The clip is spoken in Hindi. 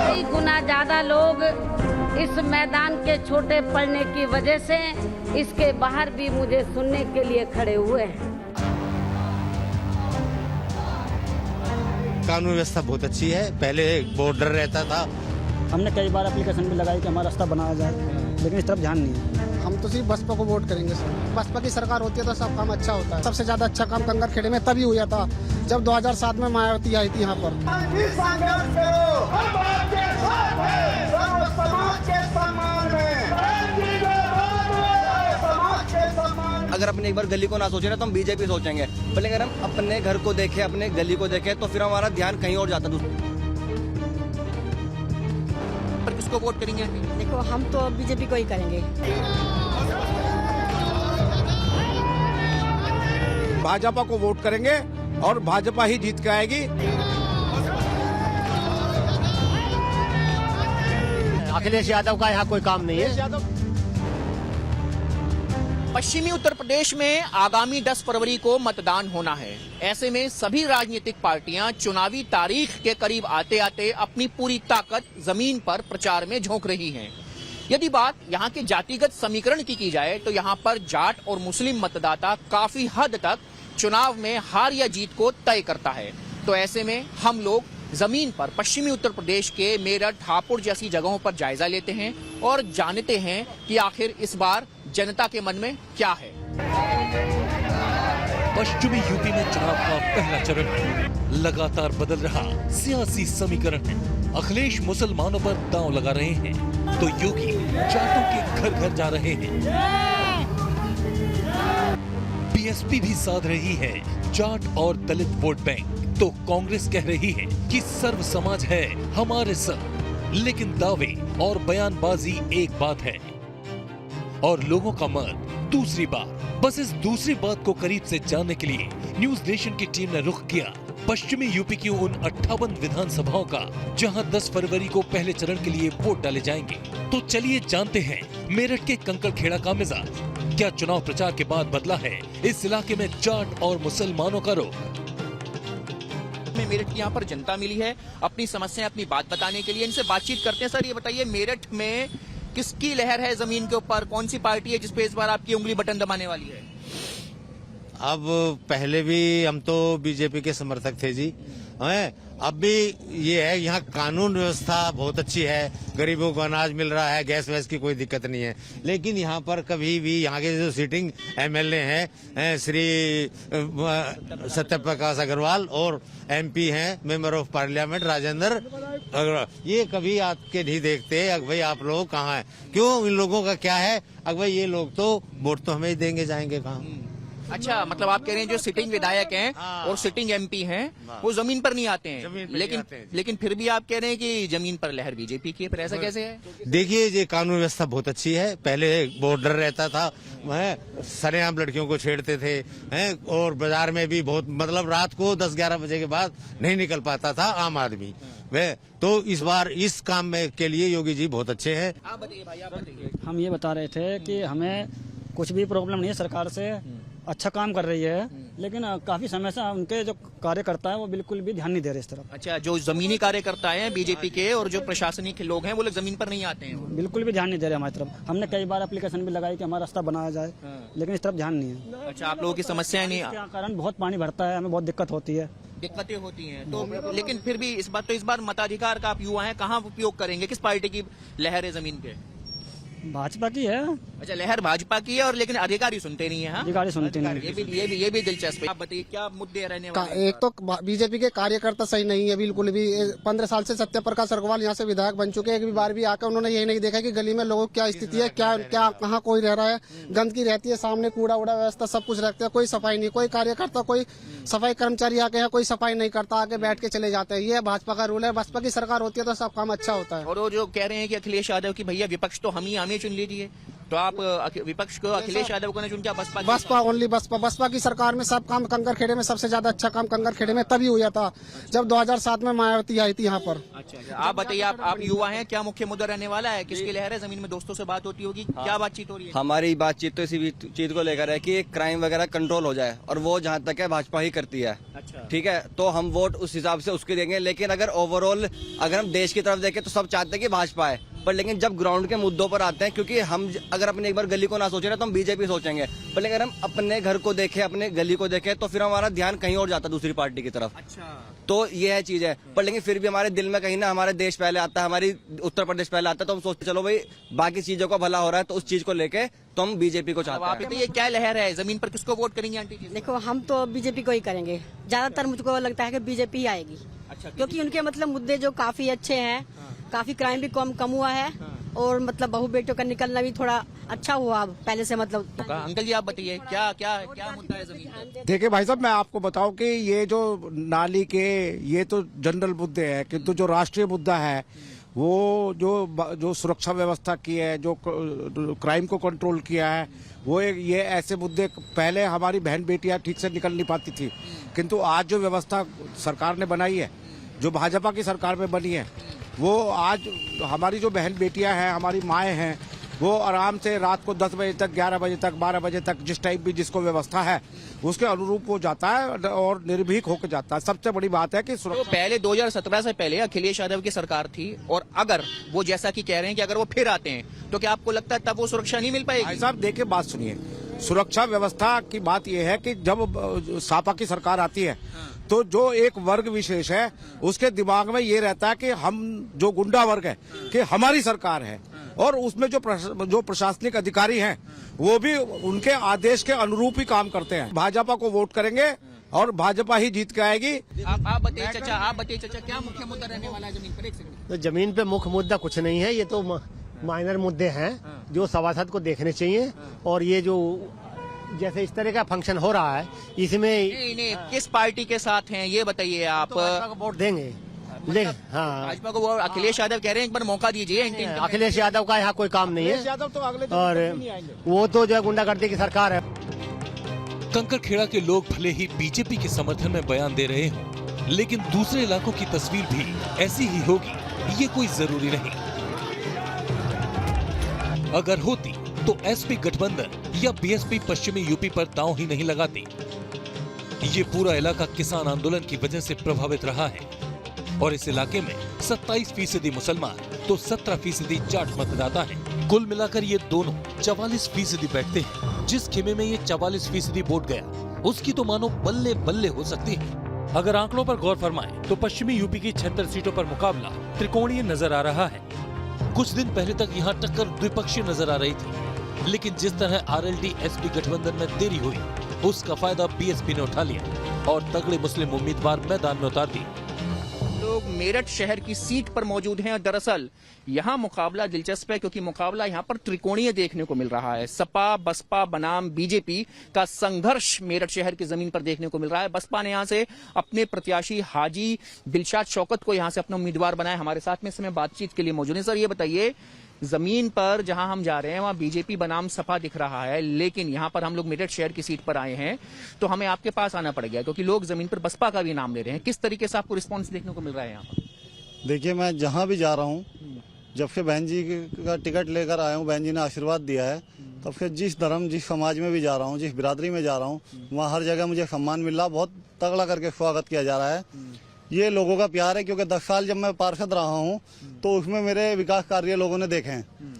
कई गुना ज्यादा लोग इस मैदान के छोटे पड़ने की वजह से इसके बाहर भी मुझे सुनने के लिए खड़े हुए हैं। कानून व्यवस्था बहुत अच्छी है, पहले बॉर्डर रहता था। हमने कई बार एप्लीकेशन भी लगाई कि हमारा रास्ता बनाया जाए, लेकिन इस तरफ ध्यान नहीं है। हम तो सिर्फ बसपा को वोट करेंगे सर। बसपा की सरकार होती है तो सब काम अच्छा होता है। सबसे ज्यादा अच्छा काम कंगरखेड़े में तभी हुआ था जब 2007 में मायावती आई थी यहाँ पर। अगर अपने एक बार गली को ना सोचे ना तो हम बीजेपी सोचेंगे, पर अगर हम अपने घर को देखें, अपने गली को देखें, तो फिर हमारा ध्यान कहीं और जाता है। पर किसको वोट करेंगे? देखो हम तो बीजेपी को ही करेंगे। भाजपा को वोट करेंगे और भाजपा ही जीत के आएगी। अखिलेश यादव का यहाँ कोई काम नहीं है। पश्चिमी उत्तर प्रदेश में आगामी 10 फरवरी को मतदान होना है। ऐसे में सभी राजनीतिक पार्टियां चुनावी तारीख के करीब आते आते अपनी पूरी ताकत जमीन पर प्रचार में झोंक रही हैं। यदि बात यहां के जातिगत समीकरण की जाए तो यहां पर जाट और मुस्लिम मतदाता काफी हद तक चुनाव में हार या जीत को तय करता है। तो ऐसे में हम लोग जमीन पर पश्चिमी उत्तर प्रदेश के मेरठ, हापुड़ जैसी जगहों पर जायजा लेते हैं और जानते हैं कि आखिर इस बार जनता के मन में क्या है। पश्चिमी यूपी में चुनाव का पहला चरण लगातार बदल रहा सियासी समीकरण है। अखिलेश मुसलमानों पर दांव लगा रहे हैं तो योगी जाटों के घर घर जा रहे हैं। बीएसपी भी साध रही है जाट और दलित वोट बैंक, तो कांग्रेस कह रही है कि सर्व समाज है हमारे साथ। लेकिन दावे और बयानबाजी एक बात है और लोगों का मत दूसरी बात। बस इस दूसरी बात को करीब से जानने के लिए न्यूज नेशन की टीम ने रुख किया पश्चिमी यूपी की उन 58 विधानसभाओं का जहां 10 फरवरी को पहले चरण के लिए वोट डाले जाएंगे। तो चलिए जानते हैं मेरठ के कंकड़खेड़ा का मिजाज। क्या चुनाव प्रचार के बाद बदला है इस इलाके में जाट और मुसलमानों का रुख? मेरठ की यहाँ पर जनता मिली है अपनी समस्याएं, अपनी बात बताने के लिए। इनसे बातचीत करते हैं। सर ये बताइए, मेरठ में किसकी लहर है जमीन के ऊपर? कौन सी पार्टी है जिसपे इस बार आपकी उंगली बटन दबाने वाली है? अब पहले भी हम तो बीजेपी के समर्थक थे जी, अब भी ये है। यहाँ कानून व्यवस्था बहुत अच्छी है, गरीबों को अनाज मिल रहा है, गैस वैस की कोई दिक्कत नहीं है। लेकिन यहाँ पर कभी भी यहाँ के जो सिटिंग एमएलए हैं श्री सत्यप्रकाश अग्रवाल और एमपी हैं member of parliament Rajendra Agarwal, ये कभी आके नहीं देखते भाई आप लोग कहाँ हैं, क्यों, इन लोगों का क्या है। भाई ये लोग तो वोट तो हमें ही देंगे, जाएंगे कहाँ। अच्छा, मतलब आप कह रहे हैं जो सिटिंग विधायक हैं और सिटिंग एमपी हैं वो जमीन पर नहीं आते हैं, लेकिन फिर भी आप कह रहे हैं कि जमीन पर लहर बीजेपी की है, फिर ऐसा कैसे है? देखिए, ये कानून व्यवस्था बहुत अच्छी है, पहले बॉर्डर रहता था, सरेआम लड़कियों को छेड़ते थे और बाजार में भी बहुत, मतलब रात को 10-11 बजे के बाद नहीं निकल पाता था आम आदमी। तो इस बार इस काम में के लिए योगी जी बहुत अच्छे हैं। आप बताइए भाई, आप बताइए। हम ये बता रहे थे कि हमें कुछ भी प्रॉब्लम नहीं है, सरकार से अच्छा काम कर रही है, लेकिन काफी समय से उनके जो कार्यकर्ता है वो बिल्कुल भी ध्यान नहीं दे रहे इस तरफ। अच्छा, जो जमीनी कार्यकर्ता हैं बीजेपी के और जो प्रशासनिक लोग हैं वो लोग जमीन पर नहीं आते हैं, बिल्कुल भी ध्यान नहीं दे रहे हमारी तरफ। हमने कई बार एप्लीकेशन भी लगाई कि हमारा रास्ता बनाया जाए, लेकिन इस तरफ ध्यान नहीं है। अच्छा, आप लोगों की समस्याएं नहीं? इसके कारण बहुत पानी भरता है, हमें बहुत दिक्कत होती है। दिक्कतें होती हैं तो, लेकिन फिर भी इस बार मताधिकार का आप युवा हैं, कहाँ उपयोग करेंगे? किस पार्टी की लहर है जमीन पे? भाजपा की है। अच्छा, लहर भाजपा की है और लेकिन अधिकारी सुनते नहीं है। हाँ, अधिकारी सुनते नहीं। ये भी दिलचस्प है। आप बताइए क्या मुद्दे रहने वाले? एक तो बीजेपी के कार्यकर्ता सही नहीं है बिल्कुल भी। 15 साल से सत्यप्रकाश अग्रवाल यहाँ से विधायक बन चुके हैं, एक भी बार भी आकर उन्होंने यही नहीं देखा कि गली में लोगों की क्या स्थिति है, क्या क्या कहाँ कोई रह रहा है। गंदगी रहती है, सामने कूड़ा उड़ा व्यवस्था सब कुछ रखते हैं, कोई सफाई नहीं। कोई कार्यकर्ता, कोई सफाई कर्मचारी आके यहाँ कोई सफाई नहीं करता, आके बैठ के चले जाते हैं। ये भाजपा का रूल है। भाजपा की सरकार होती है तो सब काम अच्छा होता है। और वो जो कह रहे हैं कि अखिलेश यादव की भैया विपक्ष तो हम ही, हमें चुन लीजिए, तो आप विपक्ष को अखिलेश यादव को चुन क्या बसपा बसपा ओनली बसपा की सरकार में सब काम कंकर खेड़े में सबसे ज्यादा अच्छा काम कंकर खेड़े में तभी हुआ था जब 2007 में मायावती आई थी यहाँ पर। अच्छा, आप बताइए, आप युवा हैं, क्या मुख्य मुद्दा रहने वाला है? किसकी लहर है? जमीन में दोस्तों से बात होती होगी, क्या बातचीत हो रही है? हमारी बातचीत तो इसी चीज को लेकर है कि क्राइम वगैरह कंट्रोल हो जाए, और वो जहाँ तक है भाजपा ही करती है। अच्छा, ठीक है, तो हम वोट उस हिसाब से उसके देंगे। लेकिन अगर ओवरऑल अगर हम देश की तरफ देखें तो सब चाहते हैं कि भाजपा है, पर लेकिन जब ग्राउंड के मुद्दों पर आते हैं, क्योंकि हम अगर अपने एक बार गली को ना सोचे ना तो हम बीजेपी सोचेंगे, पर लेकिन अगर हम अपने घर को देखें, अपने गली को देखें, तो फिर हमारा ध्यान कहीं और जाता है, दूसरी पार्टी की तरफ। अच्छा, तो ये है चीज है। पर लेकिन फिर भी हमारे दिल में कहीं ना हमारे देश पहले आता है, हमारी उत्तर प्रदेश पहले आता है, तो हम सोचते चलो भाई बाकी चीजों का भला हो रहा है, तो उस चीज को लेके तो हम बीजेपी को चाहते हैं। तो ये क्या लहर है? जमीन पर किसको वोट करेंगे आंटी जी? देखो, हम तो बीजेपी को ही करेंगे। ज्यादातर मुझको लगता है कि बीजेपी ही आएगी। अच्छा, क्योंकि उनके मतलब मुद्दे जो काफी अच्छे हैं, काफी क्राइम भी कम हुआ है, और मतलब बहू बेटों का निकलना भी थोड़ा अच्छा हुआ अब पहले से। मतलब अंकल जी आप बताइए, क्या क्या क्या मुद्दा है जमीन पर? देखिए भाई साहब, मैं आपको बताऊं कि ये जो नाली के ये तो जनरल मुद्दे हैं, किंतु जो राष्ट्रीय मुद्दा है वो जो सुरक्षा व्यवस्था की है, जो क्राइम को कंट्रोल किया है, वो ये ऐसे मुद्दे पहले हमारी बहन बेटियां ठीक से निकल नहीं पाती थी, किंतु आज जो व्यवस्था सरकार ने बनाई है, जो भाजपा की सरकार में बनी है, वो आज हमारी जो बहन बेटियां हैं, हमारी माएँ हैं, वो आराम से रात को 10 बजे तक, 11 बजे तक, 12 बजे तक, जिस टाइम भी जिसको व्यवस्था है उसके अनुरूप वो जाता है और निर्भीक होकर जाता है। सबसे बड़ी बात है कि तो पहले 2017 से पहले अखिलेश यादव की सरकार थी, और अगर वो जैसा कि कह रहे हैं कि अगर वो फिर आते हैं तो क्या आपको लगता है तब वो सुरक्षा नहीं मिल पाएगी? भाई साहब देखिए, बात सुनिए, सुरक्षा व्यवस्था की बात यह है कि जब सपा की सरकार आती है तो जो एक वर्ग विशेष है उसके दिमाग में ये रहता है कि हम जो गुंडा वर्ग है कि हमारी सरकार है, और उसमें जो प्रशासनिक अधिकारी हैं वो भी उनके आदेश के अनुरूप ही काम करते हैं। भाजपा को वोट करेंगे और भाजपा ही जीत के आएगी। आप बताइए चाचा, क्या मुख्य मुद्दा रहने वाला है जमीन पर? एक सेकंड। तो जमीन पे मुख्य मुद्दा कुछ नहीं है, ये तो माइनर मुद्दे हैं जो सभासद को देखने चाहिए। और ये जो जैसे इस तरह का फंक्शन हो रहा है इसमें नहीं, किस पार्टी के साथ हैं ये बताइए आप? तो वोट देंगे। हाँ, भाजपा को। अखिलेश यादव कह रहे हैं एक बार मौका दीजिए। अखिलेश यादव का यहाँ कोई काम नहीं है, यादव तो अगले और वो तो जो है गुंडागर्दी की सरकार है। कंकड़खेड़ा के लोग भले ही बीजेपी के समर्थन में बयान दे रहे हों, लेकिन दूसरे इलाकों की तस्वीर भी ऐसी ही होगी, ये कोई जरूरी नहीं। अगर होती तो एसपी गठबंधन या बीएसपी पश्चिमी यूपी पर दांव ही नहीं लगाती। ये पूरा इलाका किसान आंदोलन की वजह से प्रभावित रहा है, और इस इलाके में 27% मुसलमान तो 17% जाट मतदाता हैं। कुल मिलाकर ये दोनों 44% बैठते हैं। जिस खेमे में ये 44% वोट गया, उसकी तो मानो बल्ले बल्ले हो सकती है। अगर आंकड़ों पर गौर फरमाएं तो पश्चिमी यूपी की 76 सीटों पर मुकाबला त्रिकोणीय नजर आ रहा है। कुछ दिन पहले तक यहाँ टक्कर द्विपक्षीय नजर आ रही थी, लेकिन जिस तरह आरएलडी एसपी गठबंधन में देरी हुई, उसका फायदा बीएसपी ने उठा लिया और तगड़े मुस्लिम उम्मीदवार मैदान में उतार दिए। लोग मेरठ शहर की सीट पर मौजूद हैं। दरअसल यहाँ मुकाबला दिलचस्प है, क्योंकि मुकाबला यहाँ पर त्रिकोणीय देखने को मिल रहा है। सपा, बसपा बनाम बीजेपी का संघर्ष मेरठ शहर की जमीन पर देखने को मिल रहा है। बसपा ने यहाँ से अपने प्रत्याशी हाजी दिलशाद शौकत को यहाँ से अपना उम्मीदवार बनाया। हमारे साथ में इस समय बातचीत के लिए मौजूद है। सर ये बताइए, जमीन पर जहां हम जा रहे हैं वहां बीजेपी बनाम सपा दिख रहा है, लेकिन यहां पर हम लोग मेरठ शहर की सीट पर आए हैं तो हमें आपके पास आना पड़ गया, क्योंकि लोग जमीन पर बसपा का भी नाम ले रहे हैं। किस तरीके से आपको रिस्पांस देखने को मिल रहा है यहाँ पर? देखिए, मैं जहां भी जा रहा हूं, जब से बहन जी का टिकट लेकर आया हूं, बहन जी ने आशीर्वाद दिया है, तब से जिस धर्म, जिस समाज में भी जा रहा हूं, जिस बिरादरी में जा रहा हूं, वहाँ हर जगह मुझे सम्मान मिल रहा, बहुत तगड़ा करके स्वागत किया जा रहा है। ये लोगों का प्यार है, क्योंकि 10 साल जब मैं पार्षद रहा हूँ तो उसमें मेरे विकास कार्य लोगों ने देखे हैं।